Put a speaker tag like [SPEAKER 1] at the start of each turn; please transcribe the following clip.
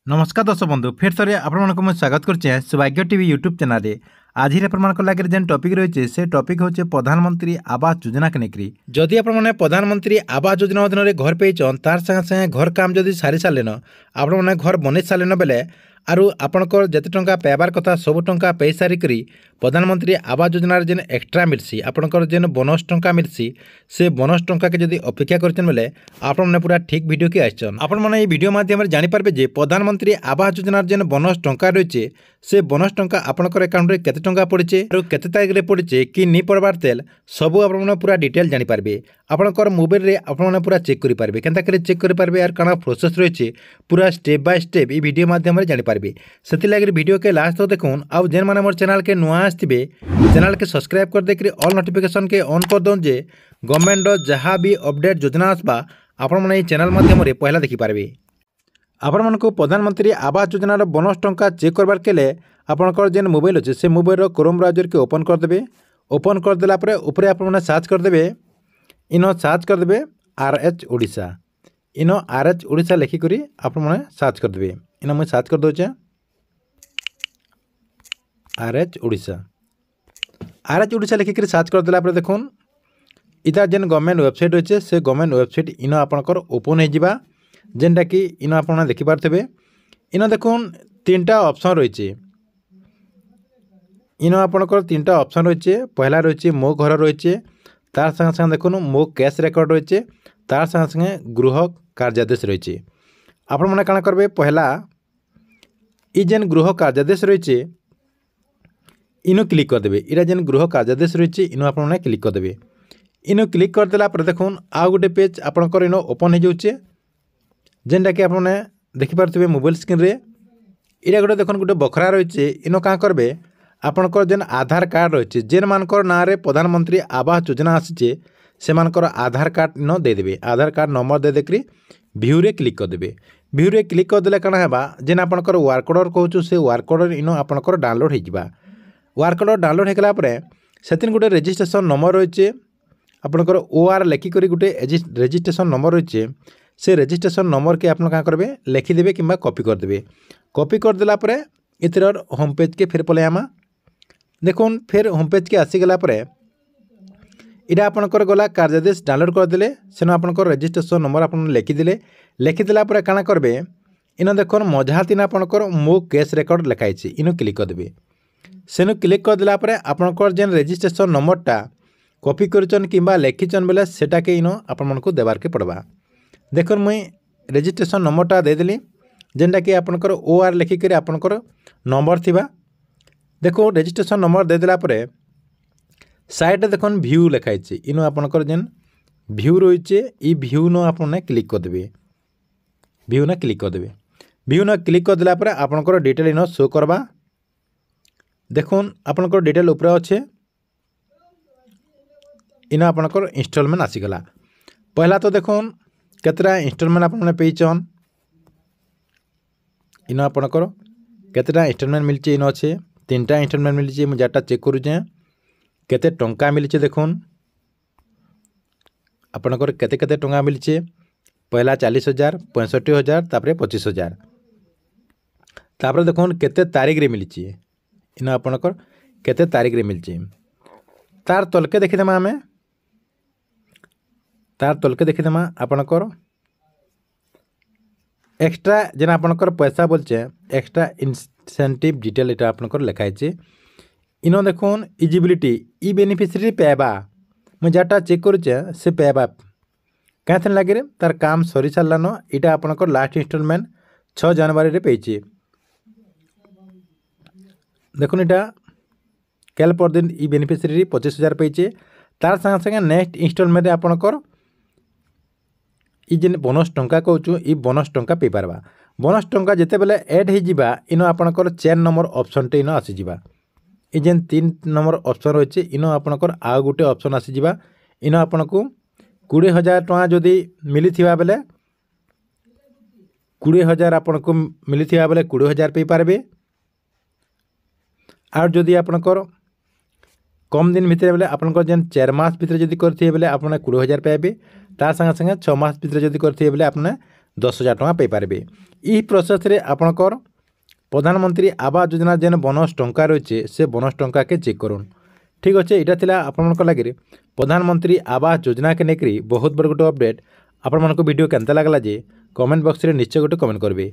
[SPEAKER 1] नमस्कार दर्शक बंधु फिर थे आपको स्वागत करुचे सौभाग्य टीवी यूट्यूब चैनल। आज लगे जेन टॉपिक रही से टॉपिक हूँ प्रधानमंत्री आवास योजना के लेकर। जदि आपने प्रधानमंत्री आवास योजना अधीन घर पेचन तार संगे संगे घर काम जदि सारी सारे आपने घर बन सारे बेले आरु आपणकर जिते टंका पाइबार कथा सब टंका पाई सारिक प्रधानमंत्री आवास योजना जेन एक्स्ट्रा मिलसी आपणकर जेन बोनस टंका मिलसी से बोनस टंका के जदि अपेक्षा करछन बेले आपने पूरा ठीक वीडियो के आछन। आपण माने ये वीडियो माध्यम जानि पारबे जे प्रधानमंत्री आवास योजना जेन बोनस टंका रहिছে से बोनस टंका आपणकर अकाउंट रे केते टंका पड़िছে आरु केते तारिख रे पड़िছে कि नी पड़बार तेल सब आपने पूरा डिटेल जानि पारबे। आपणकर मोबाइल रे आपने पूरा चेक करि पारबे केनता करे चेक करि पारबे यार काना प्रोसेस रहिছে पूरा step by step E video माध्यम रे जानि पारबे। से लगे वीडियो के लास्ट तक देखून आउ जेन माने मोर चैनल के नुआ आसथिबे चैनल के सब्सक्राइब कर देकरी ऑल नोटिफिकेशन के ऑन कर दन जे गवर्नमेंट जहाँ भी अपडेट योजना आसबा आपण माने चैनल माध्यम रे पहला देखि पारबे। आपण मानको प्रधानमंत्री आवास योजना बोनस टंका चेक करबार केले आपनकर जेन मोबाइल अच्छे से मोबाइल क्रोम ब्राउजर के ओपन कर देबे। ओपन कर देला परे ऊपर आपण सर्च कर देबे इनो सर्च कर देबे RH ओडिशा इनो RH ओडिशा लिखि करी आपण माने सर्च कर देबे। इनो मैं सर्च कर दोचे RH ओडिशा लिखिक सर्च कर देला देखुन इधर जेन गवर्नमेंट वेबसाइट अच्छे से गवर्नमेंट वेबसाइट इनो आपनकर ओपन हो जावा जेनटा कि इनो आपन देखि पारथबे। इनो देखुन तीनटा ऑप्शन रही इनो आपनकर तीनटा ऑप्शन रही पहला रही मो घर रही तार संगे संगे देखुन मो कैश रेकर्ड रही तार संगे संगे गृह कार्यादेश रही। आपण माने काना करबे पहला ई जेन गृह कार्यादेश रही इनो क्लिक कर देबे। इरा जेन गृह कार्यादेश रही इनो आपने क्लिक कर देबे। इनो क्लिक कर देला पर देखुन आउ गोटे पेज आपनकर इनो ओपन हो जाउचे जेनटा कि आपने देखि पारथबे मोबाइल स्क्रीन रे। इरा गोटे देखुन गोटे बखरा रही इनो का करबे आपनकर जेन आधार कार्ड रही जेन मानकर ना रे प्रधानमंत्री आवास योजना आसीचे से मानकर आधार कार्ड इनो दे देबे। आधार कार्ड नंबर दे देकरी व्यू रे क्लिक कर देबे। व्यू रे क्लिक कर देले काना हेबा जेन आपनकर वर्क ऑर्डर कहूछु से वर्क ऑर्डर इनो आपनकर डाउनलोड हो जिबा। वर्क ऑर्डर डाउनलोड होगला से गोटे रजिस्ट्रेशन नंबर रही आपनकर OR लिखिक गोटे रजिस्ट्रेशन नंबर रही से रजिस्ट्रेशन नंबर के आपन क्या करेंगे लिखिदेवे कि कॉपी करदे। कॉपी करदेला इतर होम पेज के फिर पलि आमा देखुन फिर होम पेज के आसीगला इटा आपनकर गला कार्यादेश डाउनलोड करदे सेन आपनकर रजिस्ट्रेशन नंबर आपन लिखिदेला काना करबे इनो देखुन मझातीन आपनकर मो केस रेकर्ड लिखाई इनो क्लिक करदे। सेनु क्लिक कर देला परे आपनकर जेन रजिस्ट्रेशन नंबरटा कॉपी करचन किंबा लिखिचन बेले सेटा के इनो आपन मनकु देबार के पड़बा। देखन मुई रजिस्ट्रेशन नंबरटा दे देली जेनटा कि आपनकर OR लिखि करी आपनकर नंबर थिबा। देखो रजिस्ट्रेशन नंबर दे देला परे साइड देखन व्यू लिखाई छि इनो आपनकर जेन व्यू रहिचे ई व्यू नो आपने क्लिक कर देबे। व्यू ना क्लिक कर देबे। व्यू ना क्लिक कर देला परे आपनकर डिटेल इनो शो करबा। देखुन आपनकर डिटेल ऊपर अच्छे इन आपनकर इंस्टॉलमेंट आसीगला। पहला तो देखुन केतरा इंस्टॉलमेंट आपने पेचन इन आपनकर केतरा इंस्टॉलमेंट मिलचे इन अच्छे तीनटा इंस्टॉलमेंट मिलचे मुझे जाटा चेक करूचे केते टंका मिलचे। देखुन आपनकर केते केते टंका मिलचे पहला 40,000 65,000 तापरे 25,000 तापरे देखुन केते तारीख रे मिलचे इन आपनकर केते तारीख रे मिलचे। तार तलके देखिदेमा आमे तार तलके देखिदेमा आपनकर एक्स्ट्रा जेना आपनकर पैसा बोलचे एक्स्ट्रा इंसेंटिव डिटेल इटा आपनकर लिखाई छे। इनो देखुन इजिबिलिटी ई बेनिफिशियरी पेबा मु जाटा चेक करूचे से पेबा कैथन लागे रे तार काम सरी सारलानो इटा आपनकर लास्ट इंस्टॉलमेंट 6 जनवरी रे पेइचे। देखुन इटा कैल पर दिन ई बेनिफिशियरी 25,000 पेइचे तार संगे संगे नेक्स्ट इंस्टॉलमेंट आपनकर ई जेन बोनस टंका कहूँ ई बोनस टंका पे पारबा। बोनस टंका जिते बेले ऐड हो जिबा इनो आपनकर 4 नंबर ऑप्शन टे इनो आसी जिबा। ई जेन 3 नंबर ऑप्शन रही इनो आपनकर आउ गोटे ऑप्शन आसी जिबा इनो आपनको 20,000 टंका जदि मिलिथिबा बेले 20,000 आपनको मिलिथिबा बेले 20,000 पे पारबे। आर जदि आपनकर कम दिन भितर बेले आपनकर जेन 4 मास भितर जदि करथिबे बेले आपने 20,000 पाइबे तार संगे संगे 6 मास भितर जदि करथिबे बेले आपने 10,000 टଙ୍କା पाइपारे। यही प्रोसेस रे आपणकर प्रधानमंत्री आवास योजना जेन बोनस टंका रही से बोनस टंका के चेक करूँ। ठीक अच्छे, यहाँ था आपण लगे प्रधानमंत्री आवास योजना के लेकर बहुत बड़ गोटे अपडेट। आपण वीडियो केनता लगला जे कमेंट बॉक्स रे निश्चय गोटे कमेंट करेंगे।